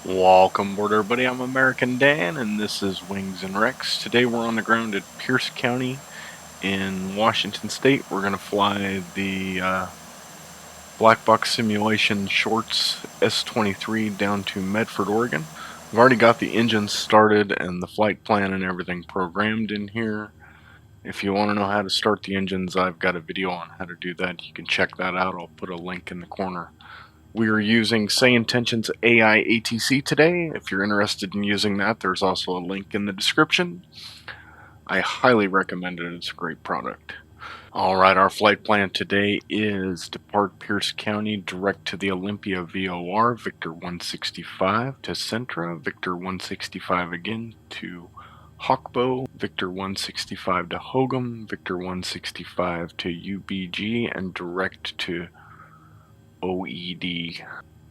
Welcome aboard everybody, I'm American Dan and this is Wings and Rex. Today we're on the ground at Pierce County in Washington State. We're going to fly the Black Box Simulation Shorts S23 down to Medford, Oregon. I've already got the engines started and the flight plan and everything programmed in here. If you want to know how to start the engines, I've got a video on how to do that. You can check that out. I'll put a link in the corner. We are using Say Intentions AI ATC today. If you're interested in using that, there's also a link in the description. I highly recommend it. It's a great product. Alright, our flight plan today is depart Pierce County direct to the Olympia VOR, Victor 165 to Centra, Victor 165 again to Hawkbow, Victor 165 to Hogum, Victor 165 to UBG, and direct to OED,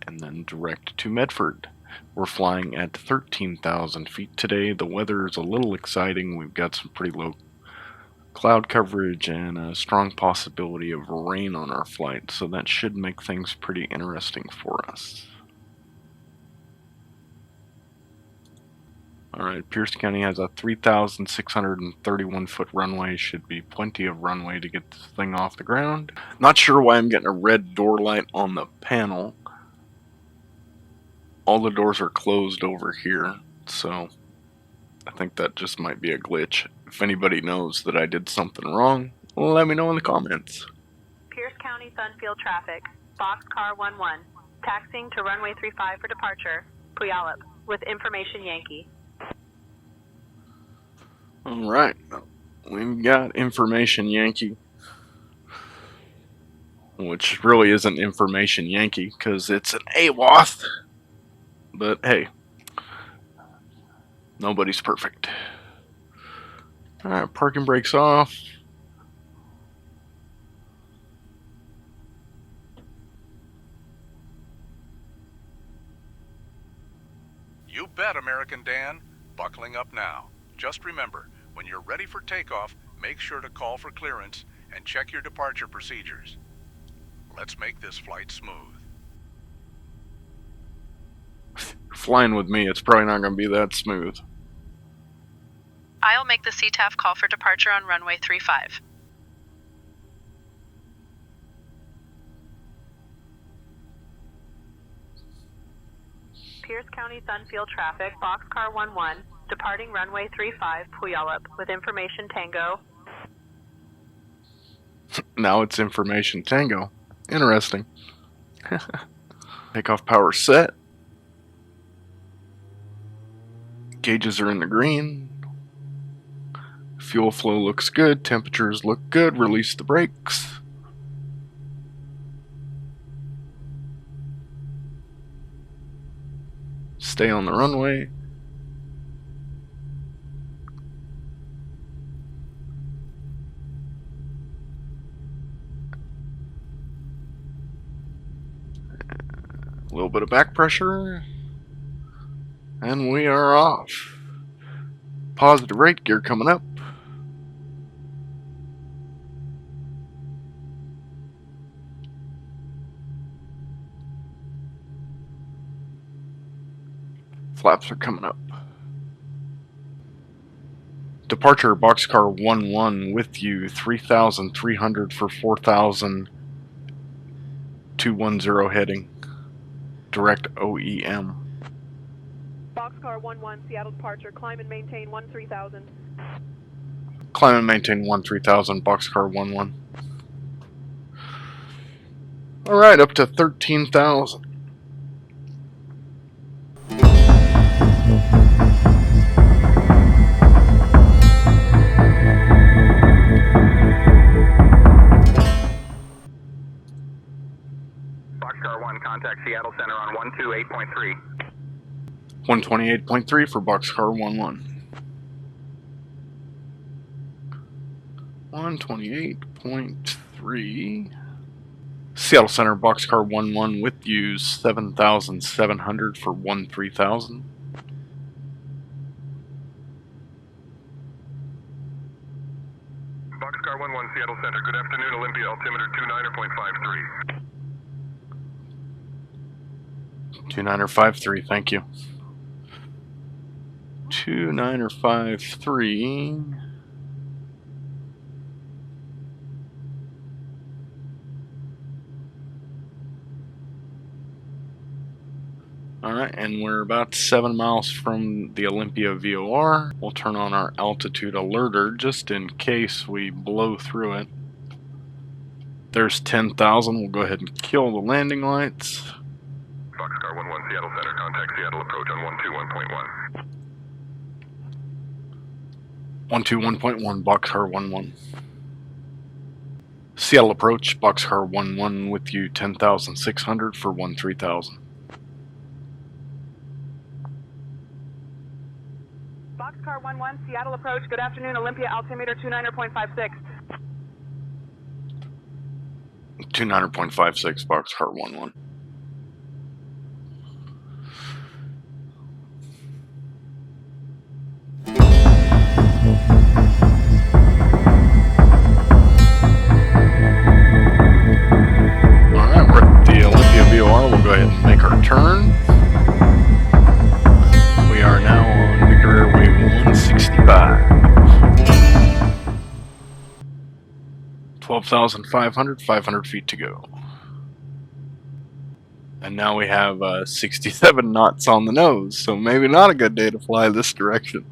and then direct to Medford. We're flying at 13,000 feet today. The weather is a little exciting. We've got some pretty low cloud coverage and a strong possibility of rain on our flight, so that should make things pretty interesting for us. Alright, Pierce County has a 3,631 foot runway. Should be plenty of runway to get this thing off the ground. Not sure why I'm getting a red door light on the panel. All the doors are closed over here, so I think that just might be a glitch. If anybody knows that I did something wrong, let me know in the comments. Pierce County Thun Field traffic, Boxcar 11, taxiing to runway 35 for departure, Puyallup, with information Yankee. Alright, we've got information Yankee, which really isn't information Yankee because it's an AWOF, but hey, nobody's perfect. Alright, parking brakes off. You bet, American Dan. Buckling up now. Just remember, when you're ready for takeoff, make sure to call for clearance and check your departure procedures. Let's make this flight smooth. Flying with me, it's probably not going to be that smooth. I'll make the CTAF call for departure on runway 35. Pierce County Thun Field traffic, Boxcar 11, departing runway 35, Puyallup, with information Tango. Now it's information Tango. Interesting. Takeoff power set. Gauges are in the green. Fuel flow looks good. Temperatures look good. Release the brakes. Stay on the runway. A little bit of back pressure. And we are off. Positive rate gear coming up. Flaps are coming up. Departure Boxcar 11 with you 3,300 for 4,210 heading. Direct OEM. Boxcar 11, Seattle departure, climb and maintain 13,000. Climb and maintain 13,000, Boxcar 11. Alright, up to 13,000. Boxcar 1, contact Seattle Center on 128.3. 128.3 for Boxcar 11. 128.3. Seattle Center Boxcar 11 with you 7,700 for 13,000. Boxcar 11, Seattle Center. Good afternoon, Olympia altimeter 29.53. 2953, thank you. 2953. Alright, and we're about 7 miles from the Olympia VOR. We'll turn on our altitude alerter just in case we blow through it. There's 10,000. We'll go ahead and kill the landing lights. Boxcar 11 Seattle Center, contact Seattle approach on 121.1. 121.1, Boxcar 11. Seattle approach, Boxcar 11 with you, 10,600 for 13,000. Boxcar 11, Seattle approach. Good afternoon, Olympia altimeter 29.56. 29.56, Boxcar 11. Alright, we're at the Olympia VOR. We'll go ahead and make our turn. We are now on Victor Airway 165. 12,500, 500 feet to go. And now we have 67 knots on the nose, so maybe not a good day to fly this direction.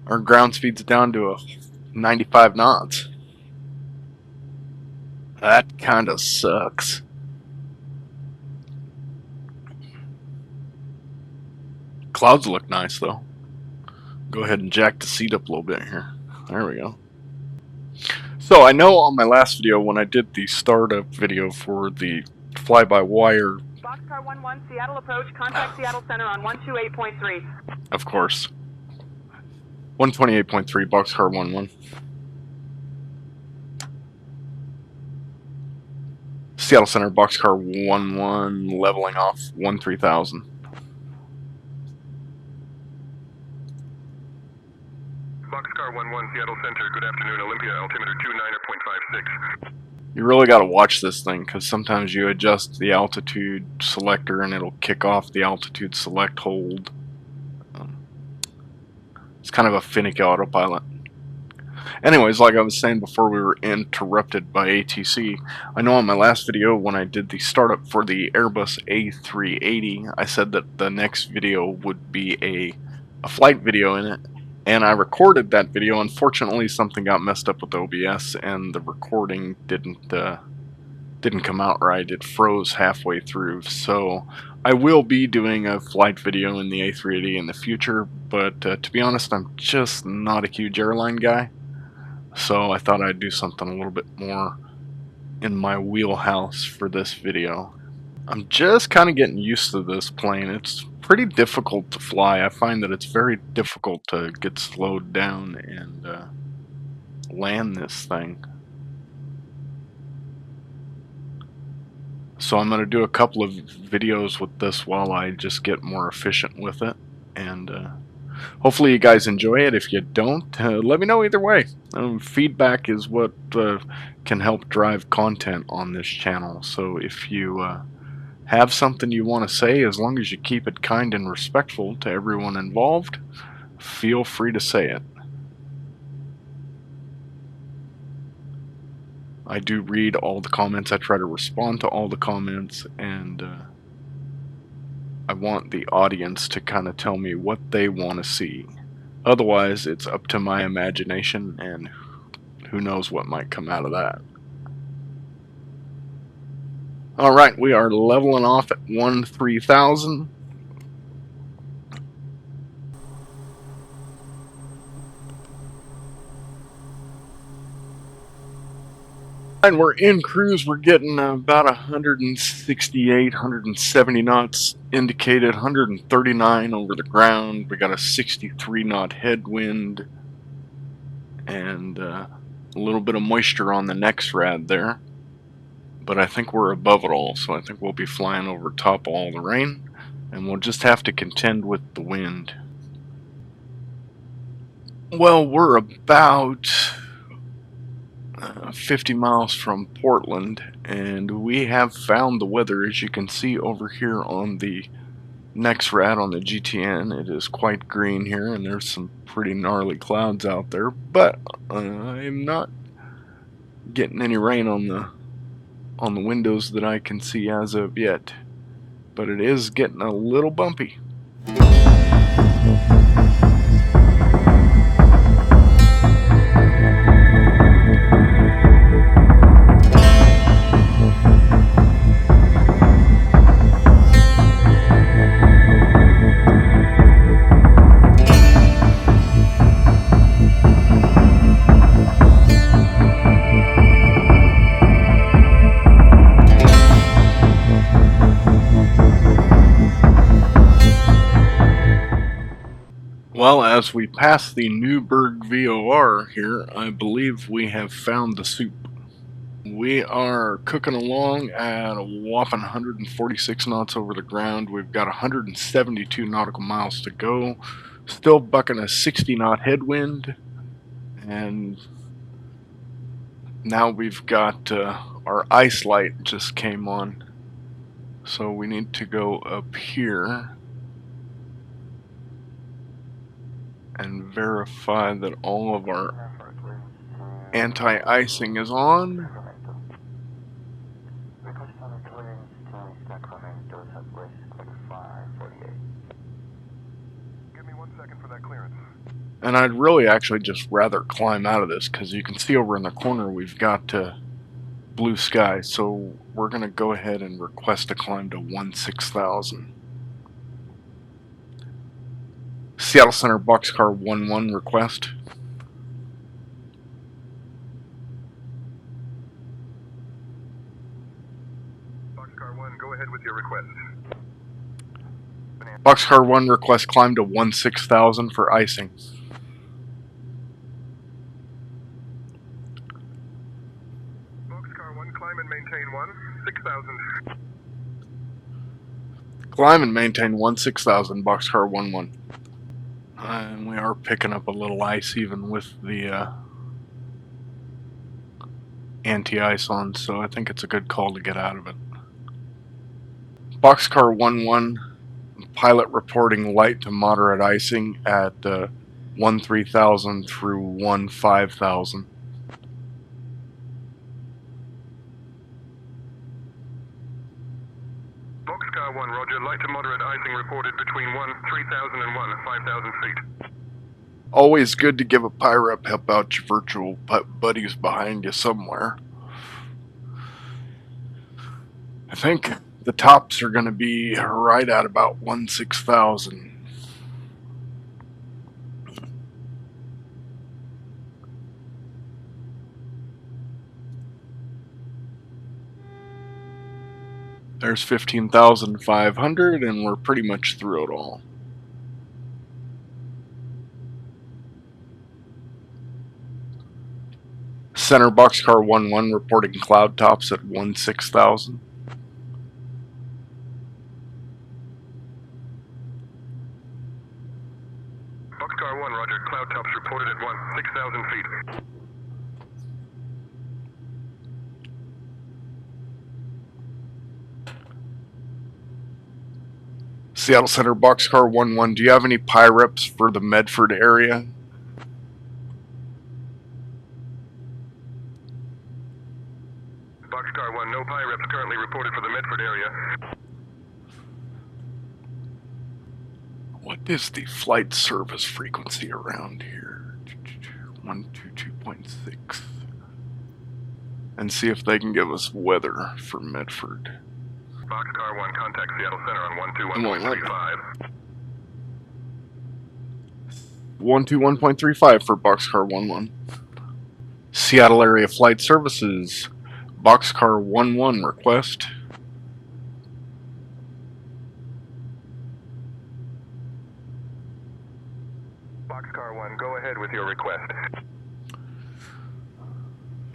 Our ground speed's down to 95 knots. That kinda sucks. Clouds look nice though. Go ahead and jack the seat up a little bit here. There we go. So I know on my last video when I did the startup video for the fly-by-wire, Boxcar 11, Seattle approach. Contact Seattle Center on 128.3. of course, 128.3, Boxcar 11. Seattle Center, Boxcar 11, leveling off 13,000. Boxcar 11 Seattle Center, good afternoon, Olympia altimeter 29.56. You really got to watch this thing because sometimes you adjust the altitude selector and it'll kick off the altitude select hold. It's kind of a finicky autopilot. Anyways, like I was saying before we were interrupted by ATC, I know on my last video when I did the startup for the Airbus A380, I said that the next video would be a flight video in it, and I recorded that video. Unfortunately, something got messed up with OBS and the recording didn't come out right. It froze halfway through, so I will be doing a flight video in the A380 in the future, but to be honest, I'm just not a huge airline guy. So I thought I'd do something a little bit more in my wheelhouse for this video. I'm just kind of getting used to this plane. It's pretty difficult to fly. I find that it's very difficult to get slowed down and land this thing. So I'm going to do a couple of videos with this while I just get more efficient with it. And hopefully you guys enjoy it. If you don't, let me know either way. Feedback is what can help drive content on this channel. So if you have something you want to say, as long as you keep it kind and respectful to everyone involved, feel free to say it. I do read all the comments. I try to respond to all the comments, and I want the audience to kind of tell me what they want to see. Otherwise, it's up to my imagination, and who knows what might come out of that. Alright, we are leveling off at 13,000. And we're in cruise. We're getting about 168, 170 knots indicated, 139 over the ground. We got a 63 knot headwind and a little bit of moisture on the next rad there. But I think we're above it all, so I think we'll be flying over top of all the rain, and we'll just have to contend with the wind. Well, we're about 50 miles from Portland, and we have found the weather. As you can see over here on the next rad on the GTN, it is quite green here, and there's some pretty gnarly clouds out there, but I'm not getting any rain on the windows that I can see as of yet, but it is getting a little bumpy. Well, as we pass the Newburgh VOR here, I believe we have found the soup. We are cooking along at a whopping 146 knots over the ground. We've got 172 nautical miles to go. Still bucking a 60 knot headwind. And now we've got our ice light just came on. So we need to go up here and verify that all of our anti-icing is on. Give me 1 second for that clearance. And I'd really actually just rather climb out of this, because you can see over in the corner we've got blue sky. So we're going to go ahead and request a climb to 16,000. Seattle Center Boxcar 11 request. Boxcar 1, go ahead with your request. Boxcar 1 request climb to 16,000 for icing. Boxcar 1, climb and maintain 6,000. Climb and maintain 16,000, Boxcar 11. And we are picking up a little ice even with the anti-ice on, so I think it's a good call to get out of it. Boxcar 11, pilot reporting light to moderate icing at 13,000 through 15,000. Boxcar 1, roger. Light to moderate icing reported between 3,000 and 5,000 feet. Always good to give a PIREP help out your virtual buddies behind you somewhere. I think the tops are going to be right at about 16,000. There's 15,500, and we're pretty much through it all. Center Boxcar 11 reporting cloud tops at 16,000. Boxcar 1, roger. Cloud tops reported at 6,000 feet. Seattle Center Boxcar 11, do you have any PIREPs for the Medford area? Boxcar 1, no PIREPs currently reported for the Medford area. What is the flight service frequency around here? 122.6. And see if they can give us weather for Medford. Boxcar 1, contact Seattle Center on 121.35. 121.35 for Boxcar 11. Seattle area flight services. Boxcar 11 request. Boxcar 1, go ahead with your request.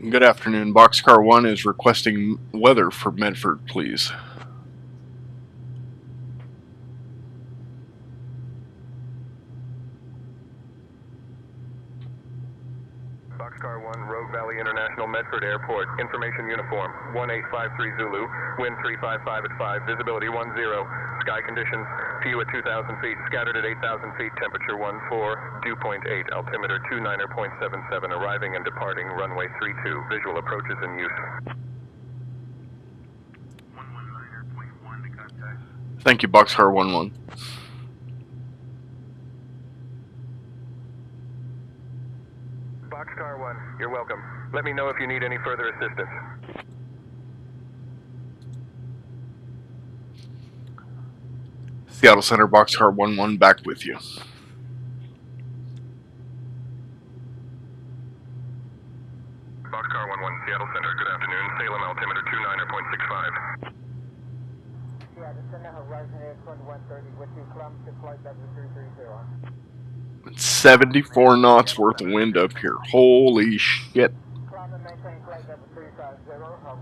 Good afternoon. Boxcar 1 is requesting weather for Medford, please. Boxcar 1, Rogue Valley International, Medford Airport. Information uniform, 1853 Zulu. Wind 355 at 5. Visibility 10. Sky conditions, few at 2,000 feet. Scattered at 8,000 feet. Temperature 14. Dew point 8. Altimeter 29.77. Arriving and departing runway 32. Visual approaches in use. Thank you, Boxcar 11. Boxcar 1, you're welcome. Let me know if you need any further assistance. Seattle Center, Boxcar 11, back with you. Boxcar 11, Seattle Center, good afternoon. Salem, altimeter 29.65. Seattle Center, Horizon Air 2130, with you, kilometer flight level 330. 74 knots worth of wind up here. Holy shit. Climate maintain flight level 350,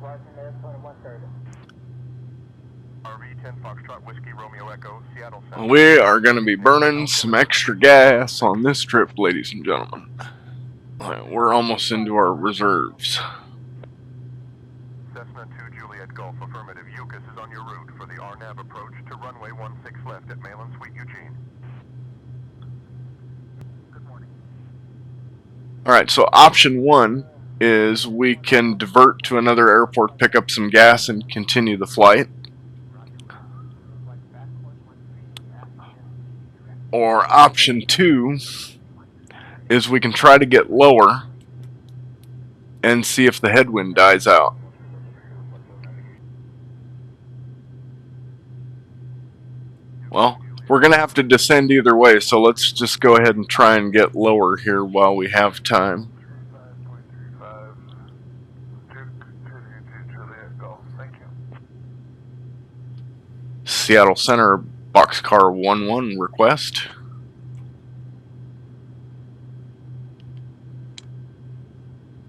Horizon Air 2130. RV 10 Foxtrot Whiskey Romeo Echo, Seattle Center. We are going to be burning some extra gas on this trip, ladies and gentlemen. We're almost into our reserves. Cessna 2 Juliet Golf, affirmative. Yukos is on your route for the RNAV approach to runway 16 left at Malin Suite, Eugene. Good morning. Alright, so option 1 is we can divert to another airport, pick up some gas, and continue the flight. Or option 2 is we can try to get lower and see if the headwind dies out. Well, we're going to have to descend either way, so let's just go ahead and try and get lower here while we have time. Seattle Center, Boxcar 11 request.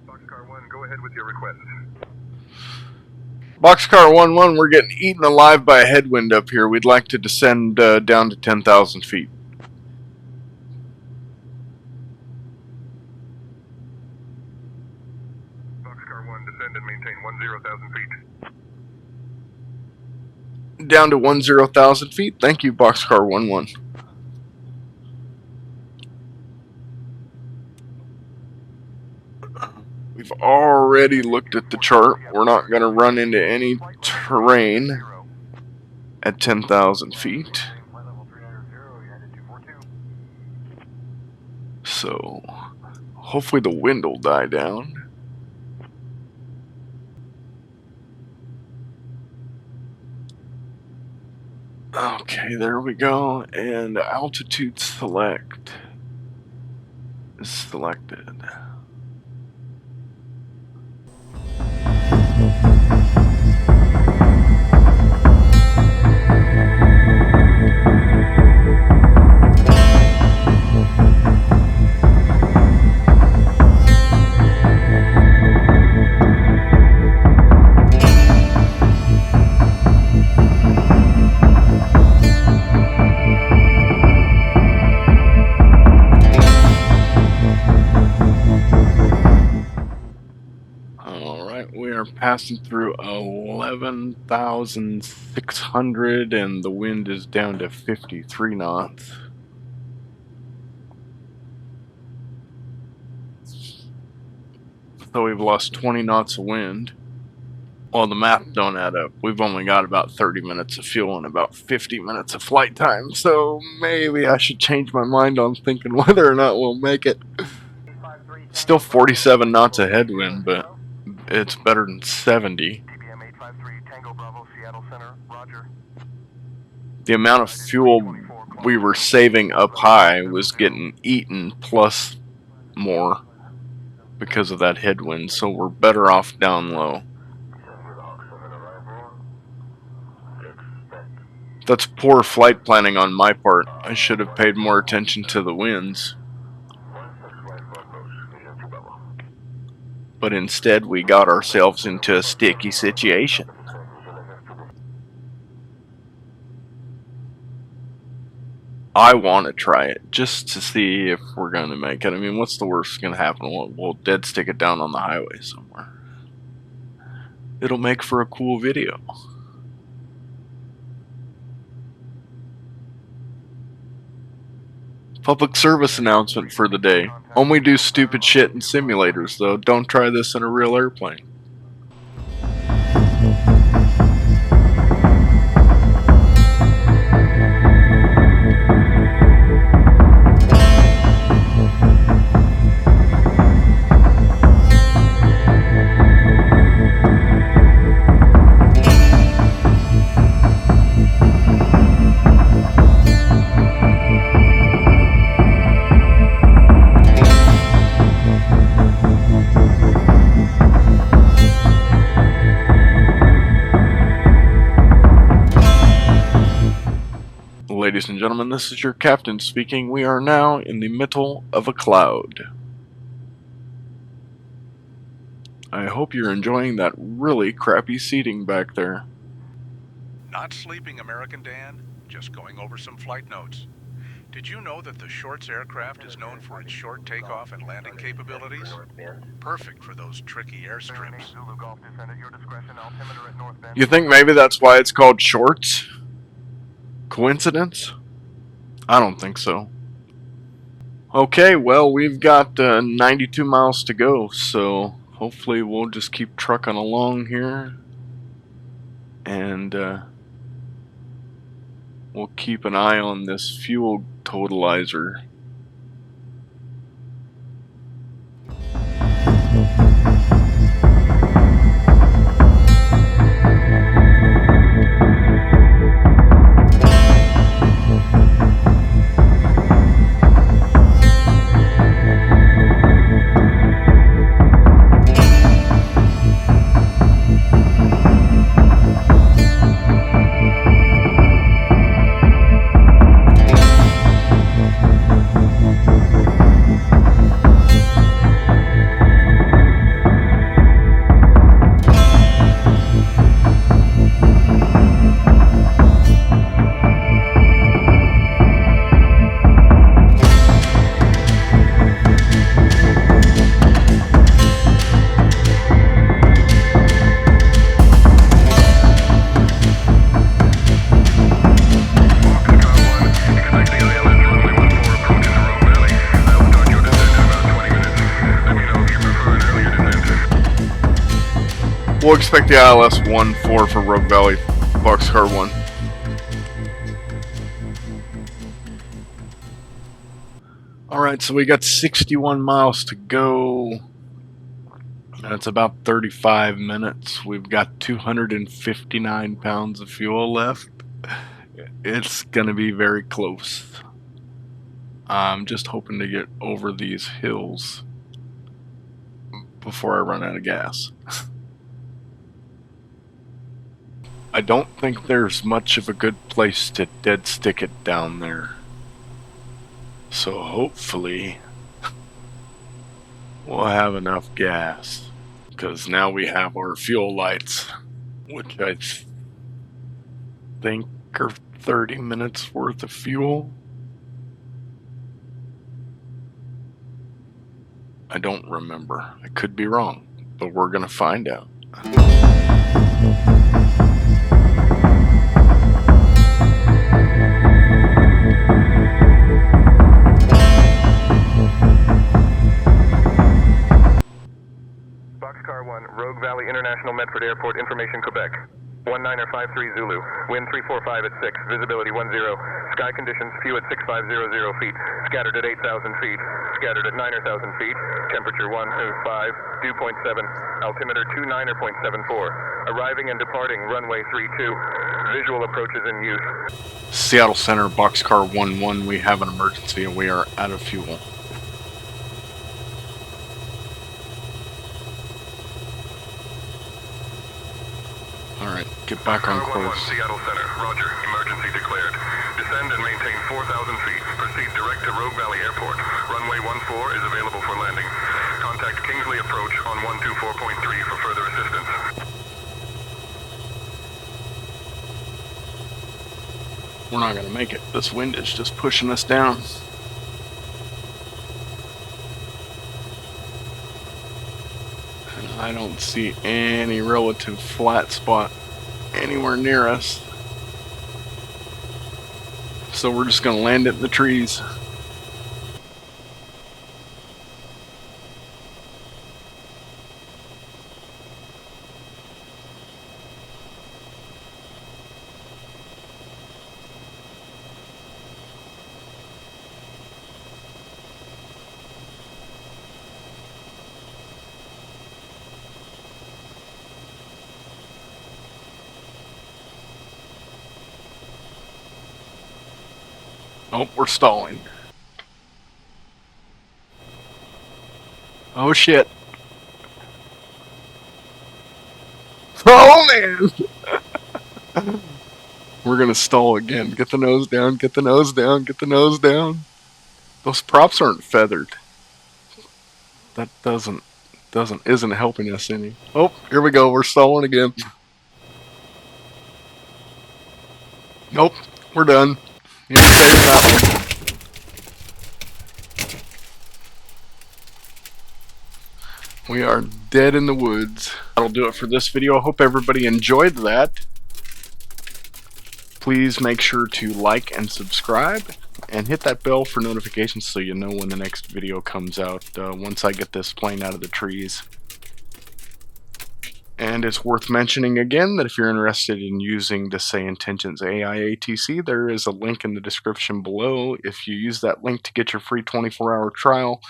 Boxcar 1, go ahead with your request. Boxcar 11, we're getting eaten alive by a headwind up here. We'd like to descend down to 10,000 feet. Boxcar 1, descend and maintain 10,000 feet. Down to 10,000 feet. Thank you, Boxcar 11. We've already looked at the chart. We're not going to run into any terrain at 10,000 feet. So, hopefully the wind will die down. Okay, there we go. And altitude select is selected. Passing through 11,600 and the wind is down to 53 knots. So we've lost 20 knots of wind. Well, the math don't add up. We've only got about 30 minutes of fuel and about 50 minutes of flight time. So maybe I should change my mind on thinking whether or not we'll make it. Still 47 knots of headwind, but it's better than 70. The amount of fuel we were saving up high was getting eaten plus more because of that headwind, so we're better off down low. That's poor flight planning on my part. I should have paid more attention to the winds. But instead we got ourselves into a sticky situation. I want to try it just to see if we're going to make it. I mean, what's the worst going to happen? We'll dead stick it down on the highway somewhere. It'll make for a cool video. Public service announcement for the day. Only do stupid shit in simulators, though. Don't try this in a real airplane. Ladies and gentlemen, this is your captain speaking. We are now in the middle of a cloud. I hope you're enjoying that really crappy seating back there. Not sleeping, American Dan, just going over some flight notes. Did you know that the Shorts aircraft is known for its short takeoff and landing capabilities? Perfect for those tricky airstrips. You think maybe that's why it's called Shorts? Coincidence? I don't think so. Okay, well, we've got 92 miles to go, so hopefully we'll just keep trucking along here. And we'll keep an eye on this fuel totalizer. We'll expect the ILS 14 for Rogue Valley, Boxcar 1. Alright, so we got 61 miles to go. That's about 35 minutes. We've got 259 pounds of fuel left. It's gonna be very close. I'm just hoping to get over these hills before I run out of gas. I don't think there's much of a good place to dead stick it down there. So hopefully we'll have enough gas. Because now we have our fuel lights, which I think are 30 minutes worth of fuel. I don't remember. I could be wrong, but we're gonna find out. Boxcar 1, Rogue Valley International Medford Airport, information Quebec. 1953 Zulu, wind 345 at 6, visibility 10, sky conditions, few at 6500 feet, scattered at 8,000 feet, scattered at 9,000 feet, temperature 125, dew point 7, altimeter 29.74, arriving and departing runway 32, visual approaches in use. Seattle Center, Boxcar 11, we have an emergency and we are out of fuel. Alright, get back on course. Seattle Center, roger, emergency declared. Descend and maintain 4,000 feet. Proceed direct to Rogue Valley Airport. Runway 14 is available for landing. Contact Kingsley Approach on 124.3 for further assistance. We're not going to make it. This wind is just pushing us down. And I don't see any relative flat spot anywhere near us. So we're just going to land it in the trees. Oh, we're stalling. Oh shit. Oh man! We're gonna stall again. Get the nose down, get the nose down, get the nose down. Those props aren't feathered. That isn't helping us any. Oh, here we go, we're stalling again. Nope, we're done. You can save that one. We are dead in the woods. That'll do it for this video. I hope everybody enjoyed that. Please make sure to like and subscribe and hit that bell for notifications so you know when the next video comes out once I get this plane out of the trees. And it's worth mentioning again that if you're interested in using the Say Intentions AI ATC, there is a link in the description below. If you use that link to get your free 24-hour trial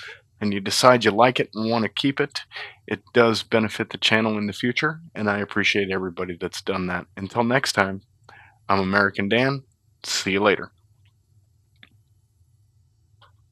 and you decide you like it and want to keep it, it does benefit the channel in the future, and I appreciate everybody that's done that. Until next time, I'm American Dan. See you later.